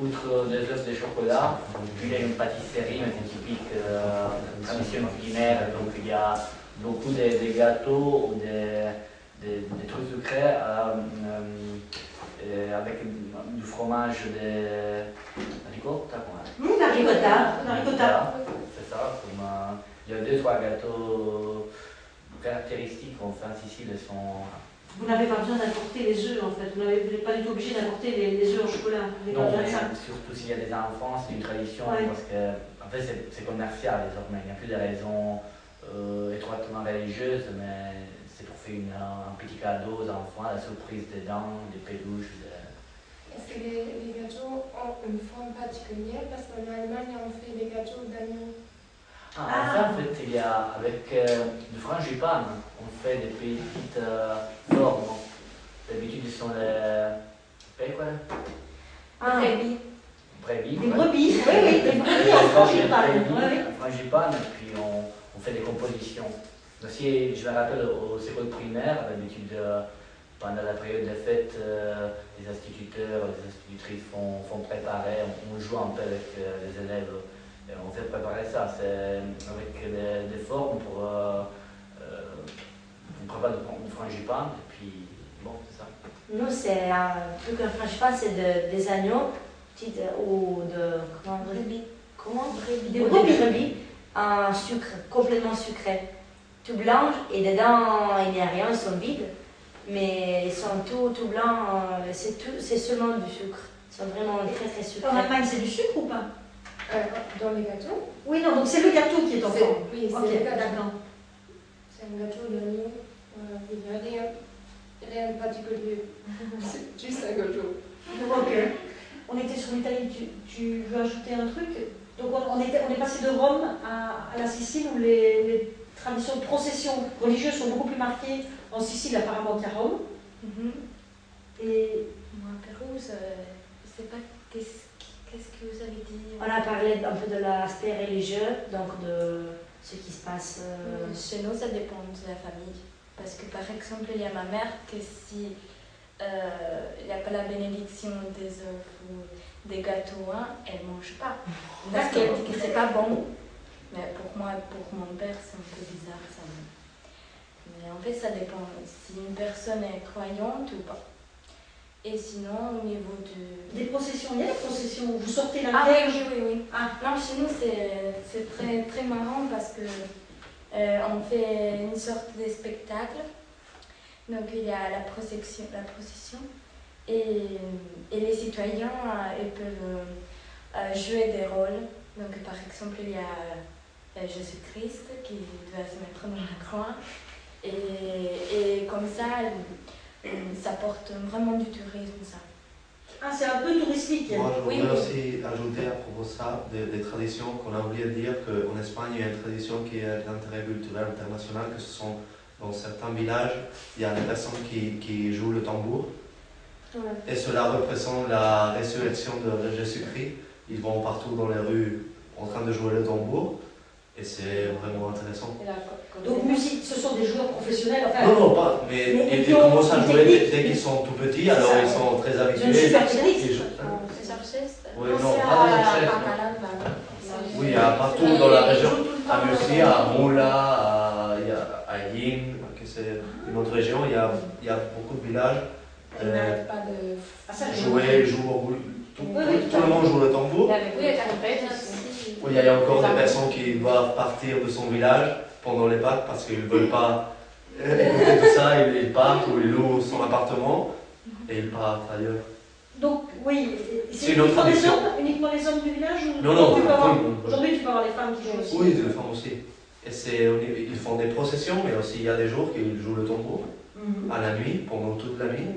outre des œufs de chocolat, il y a une pâtisserie, mais c'est typique tradition culinaire, donc il y a beaucoup de gâteaux ou des trucs sucrés avec du fromage de ricotta. La ricotta. La ricotta. C'est ça. Il y a 2-3 gâteaux caractéristiques enfin en Sicile. Vous n'avez pas besoin d'apporter les œufs en fait, vous n'êtes pas du tout obligé d'apporter les œufs au chocolat. Non, mais surtout s'il y a des enfants, c'est une tradition parce que en fait, c'est commercial désormais. Il n'y a plus de raisons étroitement religieuses, mais c'est pour faire un petit cadeau aux enfants, la surprise des dents, des peluches. Est-ce que les gâteaux ont une forme particulière? Parce qu'en Allemagne, on fait des gâteaux d'agneau. En fait, il y a avec du frangipane, on fait des petites formes. D'habitude, ils sont les Brebis. Brebis. Des brebis, oui, des brebis en frangipane. Frangipane, et puis on fait des compositions. Aussi, je me rappelle aux écoles primaires, d'habitude, pendant la période des fêtes, les instituteurs, les institutrices font préparer, on joue un peu avec les élèves. Et on fait préparer ça, c'est avec des formes pour préparer du frangipane, et puis bon, c'est ça. Nous, c'est un truc, un frangipane, c'est des agneaux, ou de. Comment Brebis. Comment Des brebis. Un sucre, complètement sucré, tout blanc, et dedans, il n'y a rien, ils sont vides, mais ils sont tout blancs, c'est seulement du sucre. Ils sont vraiment très très sucrés. En Allemagne, c'est du sucre ou pas? Dans les gâteaux? Oui, non, donc c'est le gâteau qui est en forme. Oui, c'est Okay, le gâteau. d'accord. C'est un gâteau d'agneau. Il n'y a rien de particulier. C'est juste un gâteau. Ok. On était sur l'Italie, tu veux ajouter un truc? Donc on est passé de Rome à la Sicile où les traditions de procession religieuses sont beaucoup plus marquées en Sicile apparemment qu'à Rome. Et Moi, à Pérou, je ne sais pas qu'est-ce que vous avez dit. On a parlé un peu de l'aspect religieux, donc de ce qui se passe. Chez nous, ça dépend de la famille. Parce que par exemple, il y a ma mère que si il n'y a pas la bénédiction des œufs ou des gâteaux, elle ne mange pas. Parce qu'elle dit que c'est pas bon. Mais pour moi, pour mon père, c'est un peu bizarre ça. Mais en fait, ça dépend si une personne est croyante ou pas. Et sinon, au niveau de... des processions, il y a des processions où vous sortez la Ah Vierge. oui. Non, chez nous, c'est très, très marrant parce que on fait une sorte de spectacle. Donc, il y a la procession et les citoyens ils peuvent jouer des rôles. Donc, par exemple, il y a Jésus-Christ qui doit se mettre dans la croix. Et comme ça porte vraiment du tourisme, ça. Ah, c'est un peu touristique. Moi, je voudrais Oui. aussi ajouter à propos de ça, des traditions qu'on a oublié de dire, qu'en Espagne, il y a une tradition qui est d'intérêt culturel international, que ce sont dans certains villages, il y a des personnes qui jouent le tambour. Ouais. Et cela représente la résurrection de Jésus-Christ. Ils vont partout dans les rues en train de jouer le tambour. Et c'est vraiment intéressant. Donc musique, ce sont des joueurs professionnels. Enfin, Non, pas. Mais ils commencent à jouer dès qu'ils sont tout petits, alors ils sont très ils ont une habitués. super technique. C'est Sarchès? Oui, non, pas de Sarchès. Oui, il y a partout dans la région. À Mussi, à Moula, à Yin, que c'est une autre région, il y a beaucoup de villages. Elle n'arrête pas de Tout le monde joue le tambour. Oui, la trompette aussi. Oui, il y a encore des personnes qui doivent partir de son village pendant les Pâques parce qu'ils ne veulent pas écouter tout ça, ils partent ou ils louent son appartement et ils partent ailleurs. Donc, oui, C'est une autre uniquement les hommes du village ou Non, tu peux avoir- tout le monde. Aujourd'hui, tu peux avoir les femmes qui jouent aussi. Oui, les femmes aussi. Et ils font des processions, mais aussi il y a des jours qu'ils jouent le tambour à la nuit, pendant toute la nuit,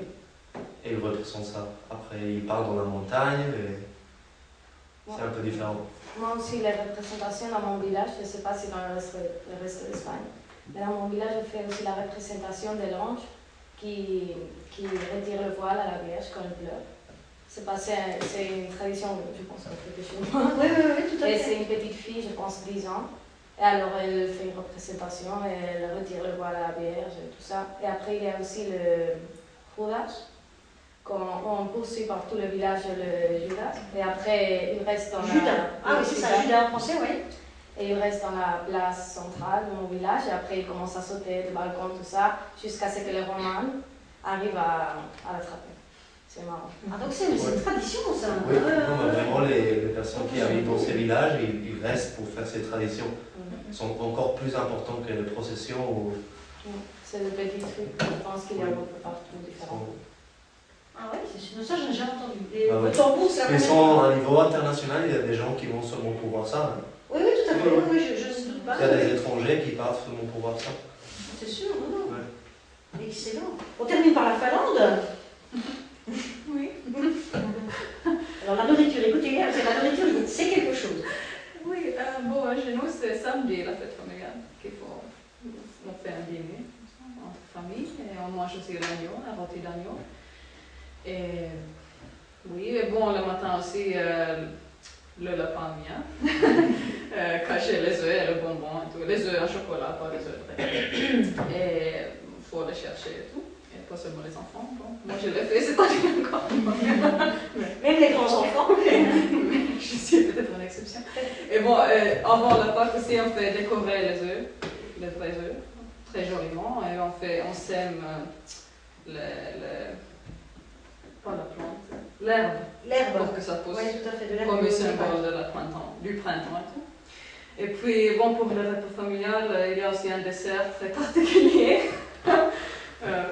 et ils représentent ça. Après, ils partent dans la montagne, et c'est un peu différent. Moi aussi, les représentations dans mon village, je ne sais pas si dans le reste de l'Espagne, mais dans mon village, je fais aussi la représentation de l'ange qui retire le voile à la Vierge quand elle pleure. C'est une tradition, je pense, un peu de chez moi. Oui, tout à Et fait. c'est une petite fille, je pense 10 ans. Et alors elle fait une représentation et elle retire le voile à la Vierge et tout ça. Et après, il y a aussi le roulage. on poursuit par tout le village le Judas. Et après, il reste dans Judas. la... Ah oui, c'est ça, Judas en français, oui. Et il reste dans la place centrale de mon village. Et après, il commence à sauter des balcons, tout ça, jusqu'à ce que les Romains arrivent à l'attraper. C'est marrant. Ah, donc c'est une tradition, ça. Oui, non, mais vraiment, les personnes qui habitent dans ces villages, ils restent pour faire ces traditions. Ils sont encore plus importants que les processions. Ou... C'est des petits trucs, je pense qu'il y a beaucoup partout différents. Ah oui, c'est ça, je n'ai jamais entendu. Et Ah ouais. le tambour, c'est la Ils première sont fois. à un niveau international, il y a des gens qui vont seulement pour voir ça. Hein. Oui, oui, tout à fait. Oui, je ne doute pas. Il y a des étrangers qui partent seulement pour voir ça. C'est sûr, non, non. Ouais. Excellent. On termine par la Finlande. Oui. Alors la nourriture, écoutez, c'est la nourriture, c'est quelque chose. Oui, bon, chez nous, c'est samedi la fête familiale. On fait un dîner en famille et on mange aussi l'agneau, la rôti d'agneau. Et oui, et bon, le matin aussi, le lapin vient, cacher les œufs et le bonbon et tout. Les œufs en chocolat, pas les œufs vrais. Et il faut les chercher et tout. Et pas seulement les enfants. Bon, moi je l'ai fait, c'est pas bien encore. Même les grands-enfants. Je suis peut-être une exception. Et bon, avant la Pâques aussi, on fait décorer les œufs, les vrais œufs, très joliment. Et on sème pas la plante, l'herbe, pour que ça pousse. Oui, tout à fait, de l'herbe. Comme symbole du printemps et tout. Et puis, bon, pour le repas familial, il y a aussi un dessert très particulier. Ça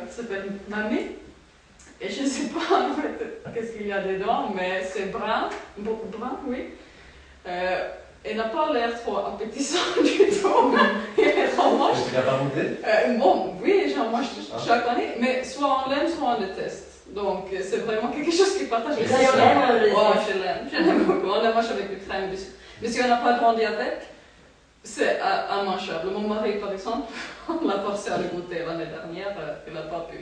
s'appelle mamie. Et je ne sais pas en fait qu'est-ce qu'il y a dedans, mais c'est brun, beaucoup brun, oui. Et n'a pas l'air trop appétissant du tout. Il est trop moche. Tu n'as pas goûté? Bon, oui, j'en mange chaque année, mais soit on l'aime, soit on le déteste. Donc c'est vraiment quelque chose qui partage. Et ça, je l'aime. Ouais, je l'aime beaucoup. On le mange avec du crème dessus. Mais si on n'a pas grandi avec, c'est immangeable. Mon mari, par exemple, on l'a forcé à le goûter l'année dernière, il n'a pas pu.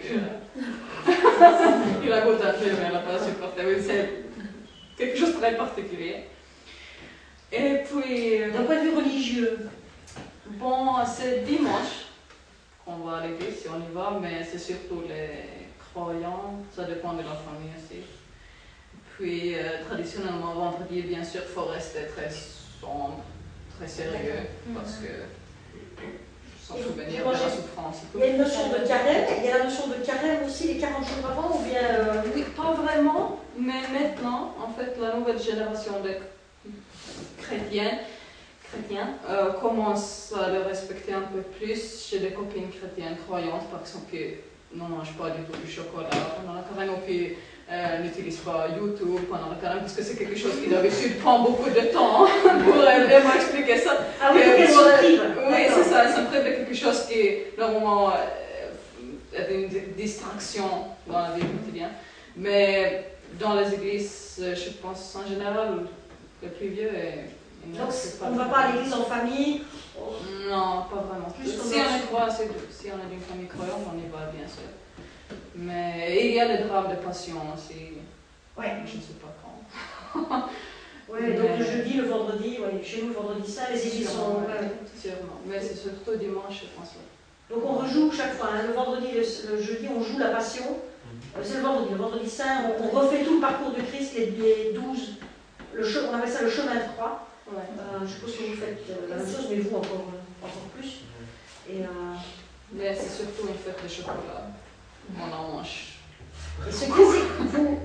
Il a goûté un peu, mais il n'a pas supporté. Oui, c'est quelque chose de très particulier. Et puis. D'un point de vue religieux. Bon, c'est dimanche qu'on va à l'église si on y va, mais c'est surtout les croyants, ça dépend de la famille aussi. Puis, traditionnellement, vendredi, bien sûr, il faut rester très sombre, très sérieux, parce que sans souvenir de la souffrance et tout. Il y a une notion de carême, il y a la notion de carême aussi les 40 jours avant, ou bien... Oui, pas vraiment, mais maintenant, en fait, la nouvelle génération de chrétiens commence à le respecter un peu plus. J'ai des copines chrétiennes croyantes, par exemple, qui ne mangent pas du tout du chocolat pendant la carême, ou qui n'utilisent pas YouTube pendant la carême, parce que c'est quelque chose qui d'habitude prend beaucoup de temps pour elles m'expliquer ça. Ah oui, elles sont libres. Oui, c'est ça, elles sont privées de quelque chose qui, normalement, est une distraction dans la vie quotidienne. Mais dans les églises, je pense en général, le plus vieux est... Donc on ne va pas à l'église en famille? Non, pas vraiment. Plus Si on est croyant, si on est d'une famille croyante, on y va bien sûr. Mais il y a les drames de passion aussi. Oui. Je ne sais pas quand. Oui, donc le jeudi, le vendredi, chez nous le vendredi saint, les églises sont... Sûrement, mais c'est surtout dimanche, je pense. Donc on rejoue chaque fois, hein. Le vendredi, le jeudi, on joue la passion. C'est le vendredi saint, on refait tout le parcours du Christ, les 12, on appelle ça le chemin de croix. Ouais. Je suppose que vous faites la même chose, mais vous encore plus. Et, mais c'est surtout une fête de chocolat. On en mange. Et ce que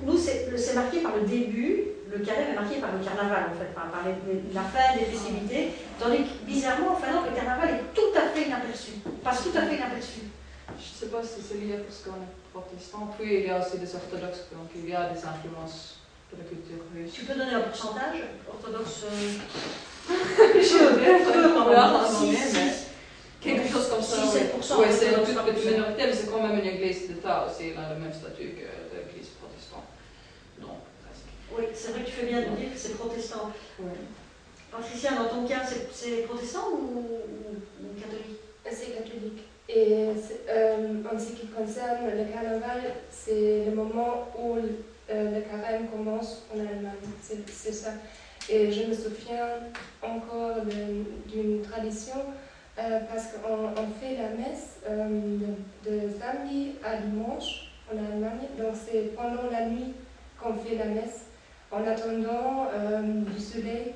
nous, c'est marqué par le début, le carême est marqué par le carnaval en fait, par la fin des festivités, tandis que bizarrement en Finlande, le carnaval est tout à fait inaperçu, passe tout à fait inaperçu. Je ne sais pas si c'est lié parce qu'on est protestant, puis il y a aussi des orthodoxes, donc il y a des influences de la culture russe. Tu peux donner un pourcentage orthodoxe? Quelque chose comme ça. 6-7%. Oui, c'est une toute petite minorité, mais c'est quand même une église d'État aussi, elle a le même statut que l'église protestante. Donc, presque. Oui, c'est vrai que tu fais bien de dire que c'est protestant. Oui. Patricia, dans ton cas, c'est protestant ou catholique? C'est catholique. Et en ce qui concerne le carnaval, c'est le moment où le carême commence en Allemagne. C'est ça. Et je me souviens encore d'une tradition parce qu'on fait la messe de samedi à dimanche en Allemagne. Donc c'est pendant la nuit qu'on fait la messe, en attendant du soleil.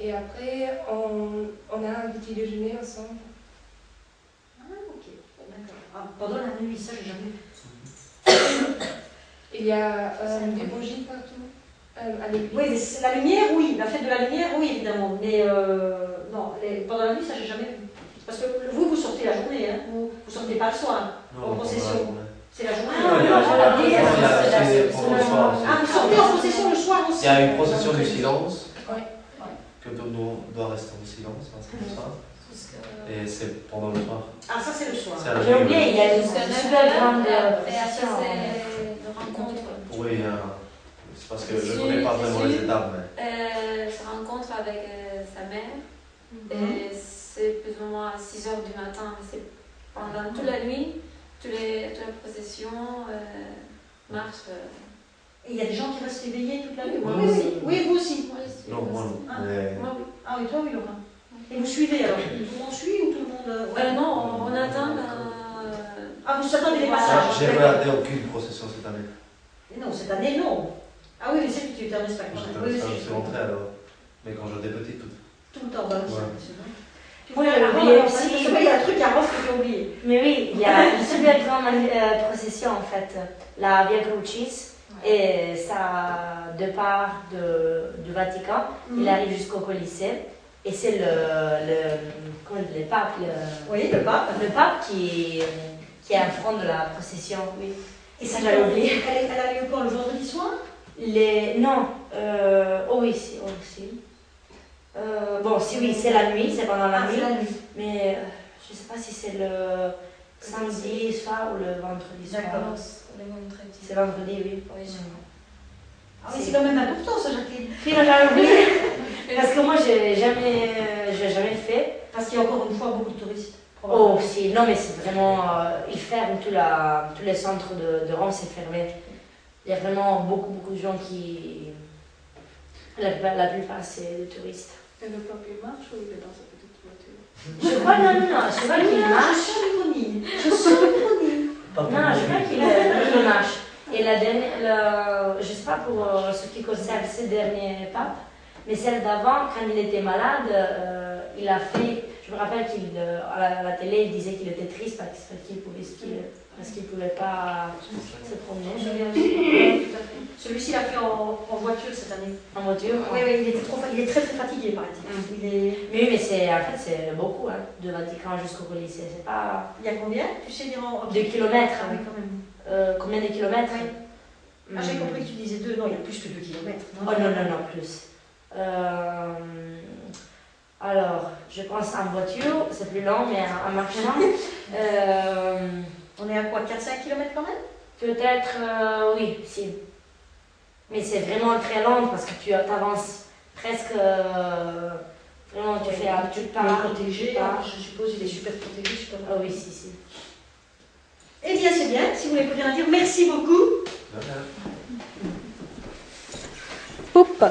Et après, on a un petit déjeuner ensemble. Ah, ok, d'accord. Ah, pendant la nuit, ça, j'ai jamais vu. Il y a des bougies partout à l'église. Oui, mais c'est la lumière, oui. La fête de la lumière, oui, évidemment. Mais non, pendant la nuit, ça, j'ai jamais vu. Parce que vous sortez la journée, hein. Vous sortez pas le soir en procession. C'est la journée. Ah, vous sortez en procession le soir aussi. Il y a une procession du silence. Oui. Que tout le monde doit rester en silence, hein, c'est comme ça. Et c'est pendant le soir. Ah, ça, c'est le soir. J'ai oublié, il y a une super grande Et après, procession. c'est de rencontre. Oui, c'est parce que je ne connais pas vraiment les étapes. Mais... Se rencontre avec sa mère. Et c'est plus ou moins à 6 h du matin. C'est pendant toute la nuit, toute la procession marche. Et il y a des gens qui restent éveillés toute la nuit. Moi Oui, aussi. oui, oui, vous aussi. Non, moi non. Ah. Mais... Moi, oui. Ah oui, toi, oui, Laura. Et vous suivez alors? Tout le monde suit ou tout le monde... ouais. Non, on attend. Ah, vous attendez les Ah, passages? j'ai regardé aucune procession cette année. Non, cette année, non. Ah oui, mais c'est que tu étais en Espagne. J'étais Oui, je oui, suis rentré alors. Mais quand j'étais petit, tout. tout le temps, bah, oui, Ouais. c'est vrai. Tu Oui, vois, j'ai avant, oublié alors, aussi. parce que moi, il y a un truc à Rome que j'ai oublié. Mais oui, il y a une super grande procession en fait, la Via Crucis, et ça, de part du Vatican, il arrive jusqu'au Colisée, et c'est le pape, Oui, le pape. le pape qui est en front de la procession, oui. Et ça, j'avais oublié. Elle a lieu quand, le vendredi soir? Non, oh oui, si, oh, si. Bon, si oui, c'est la nuit, c'est pendant la Ah, nuit, c'est la nuit. mais je ne sais pas si c'est le samedi soir ou le vendredi soir. D'accord. Le vendredi. C'est vendredi, oui. Oui, je Ah oui, c'est quand même important, ça, Jacqueline. Puis là, j'ai oublié, parce que moi, j'ai jamais fait. Parce qu'il y a encore une fois beaucoup de touristes. Oh, si, non, mais c'est vraiment. Ils ferment tous les centres de Rome, c'est fermé. Il y a vraiment beaucoup de gens qui. La plupart, c'est des touristes. Et le pape, il marche ou il est dans sa petite voiture? Je crois, non, je crois qu'il marche. Je sens l'ironie. Non, je crois qu'il marche. Et la dernière, je ne sais pas pour ce qui concerne ces derniers papes, mais celle d'avant, quand il était malade, il a fait. Je me rappelle qu'à la télé, il disait qu'il était triste parce qu'il ne pouvait pas se promener. Celui-ci l'a fait en voiture cette année. En voiture. Oui, il est très fatigué, paraît-il. Mais oui, mais en fait, c'est beaucoup, hein, de Vatican jusqu'au Colisée. C'est pas. Il y a combien? Tu sais dire en 2 kilomètres. Ah oui, quand même. Combien de kilomètres? Ah, j'ai compris que tu disais 2. Non, il y a plus que 2 kilomètres. Oh non, plus. Alors, je pense en voiture, c'est plus long, mais en marchant. On est à quoi? 4-5 kilomètres quand même? Peut-être, oui, si. Mais c'est vraiment très long parce que tu avances presque. Vraiment, tu fais un petit pas. Protégé, je suppose, il est super protégé. Je sais pas. Ah oui, si. Eh bien, c'est bien. Si vous n'avez plus rien à dire, merci beaucoup. De rien. Poup.